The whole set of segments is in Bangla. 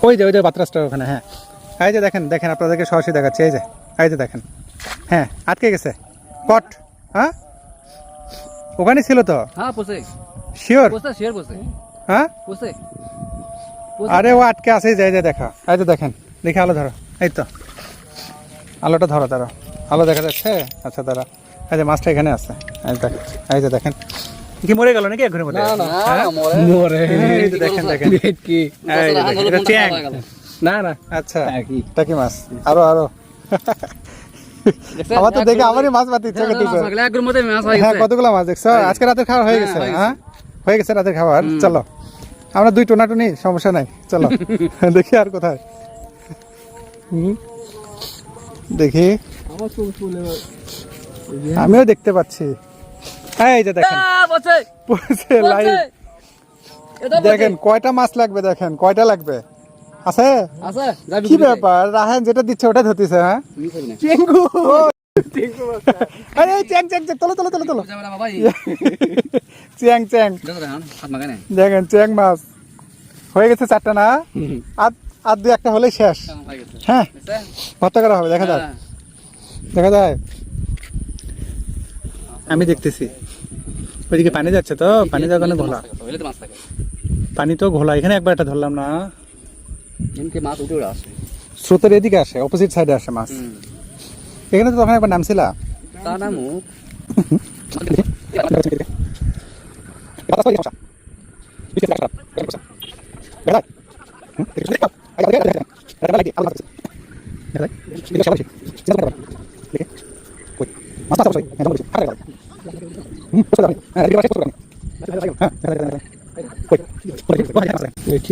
ওই যে বাতরাসটার ওখানে। হ্যাঁ এই যে দেখেন দেখেন, আপনাদেরকে সরাসরি দেখাচ্ছি। এই যে দেখেন, হ্যাঁ আটকে গেছে কট। হ্যাঁ ওখানে ছিল তো। হ্যাঁ পোষে, শিওর? শিওর পোষে। হ্যাঁ পোষে। আরে ও আটকে আছে, এই যে দেখা, এই যে দেখেন, দেখে আলো ধরো, এই তো আলোটা ধরো, দাঁড়া আলো দেখা যাচ্ছে। আচ্ছা দাঁড়া, এই যে মাছটা এখানে আছে, এই যে দেখেন। কি মরে গেল নাকি একঘরের মধ্যে? মরে এই যে দেখেন দেখেন, কি এটা চ্যাং না না। আচ্ছা এটা কি মাছ? আরো আমার তো দেখে আমারই মাছ মারতে ইচ্ছা করতেছে। একঘরের মধ্যে মাছ হয়ে হ্যাঁ গেছে। কতগুলো মাছ দেখছো? আজকে রাতের খাওয়া হয়ে গেছে? হ্যাঁ হয়ে গেছে রাতের খাবার। চলো আমরা 2 টোনাটুনি, সমস্যা নাই, চলো দেখি আর কোথায়। দেখি, আমিও দেখতে পাচ্ছি। এই যে দেখেন পড়েছে লাইভ। দেখেন কয়টা মাছ লাগবে, দেখেন কয়টা লাগবে। আছে কি ব্যাপার? রাহান যেটা দিচ্ছে ওটা ধরতেছে। হ্যাঁ চেঙ্গু, আরে চ্যাং তোলো চ্যাং দেখেন, চ্যাং মাছ হয়ে গেছে 4টা না? আর 2-1টা হলেই শেষ। হ্যাঁ ভর্তা করা হবে, দেখা যায়। আমি দেখতেছি ওইদিকে পানি যাচ্ছে তো, পানি যাওয়ার কারণে ঘোলা, পানি তো ঘোলা। এখানে একবার একটা ধরলাম না, মাছ উঠে আসে স্রোতের এদিকে আসে, অপোজিট সাইডে আসে মাছ। এখানে তো তখন একবার নামছিলা। তা নামু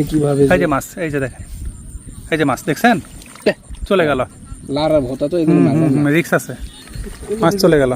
কিভাবে? এই যে মাছ, এই যে দেখেন, এই যে মাছ দেখছেন, চলে গেল। লারা ভোতা তো রিক্স আছে, মাছ চলে গেল।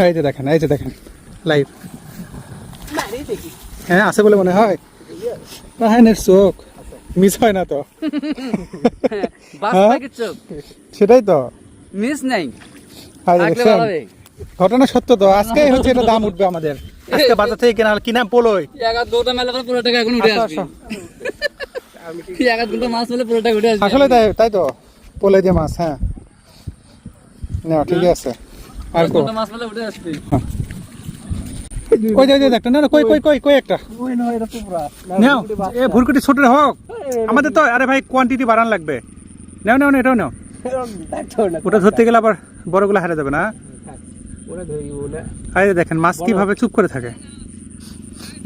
এই যে দেখেন লাইভ। হ্যাঁ আছে বলে মনে হয়। রাহানের চোখ মিস হয় না তো। সেটাই তো মিস নাই। ঘটনা সত্য তো, আজকে হচ্ছে এটা দাম উঠবে আমাদের। আজকে বাজার থেকে কিনা পোলই আসলে তাই তো, পোলে যে মাছ। হ্যাঁ না ঠিক আছে। আর কই একটা না, কই একটা নাও, এ ভুরকুটি ছোট হোক আমাদের তো। আরে ভাই কোয়ান্টিটি বাড়ান লাগবে। নাও এটাও নাও। ওটা ধরতে গেলে আবার বড়গুলো হারা যাবে না। আরে দেখেন মাছ কিভাবে চুপ করে থাকে।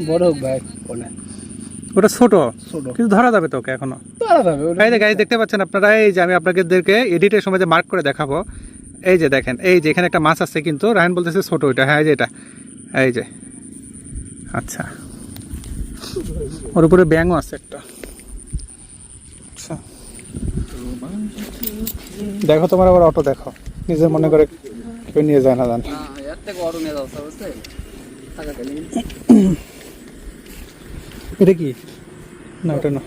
বড় হোক ভাই, ওটা ছোট কিন্তু ধরা যাবে তো ওকে এখনো। এই যে গাইস দেখতে পাচ্ছেন আপনারা, এই যে আমি আপনাদেরকে এডিটের সময় যে মার্ক করে দেখাবো। এই যে দেখেন, এই যে এখানে একটা মাছ আছে, কিন্তু রায়ন বলতেছে ছোট ওইটা। হ্যাঁ এই যে এটা, এই যে আচ্ছা, ওর উপরে ব্যাঙও আছে একটা। আচ্ছা দেখো, তোমার আবার অটো দেখো, নিজের মনে করে কেউ নিয়ে যায় না জান। এটা কি? না ওটা না।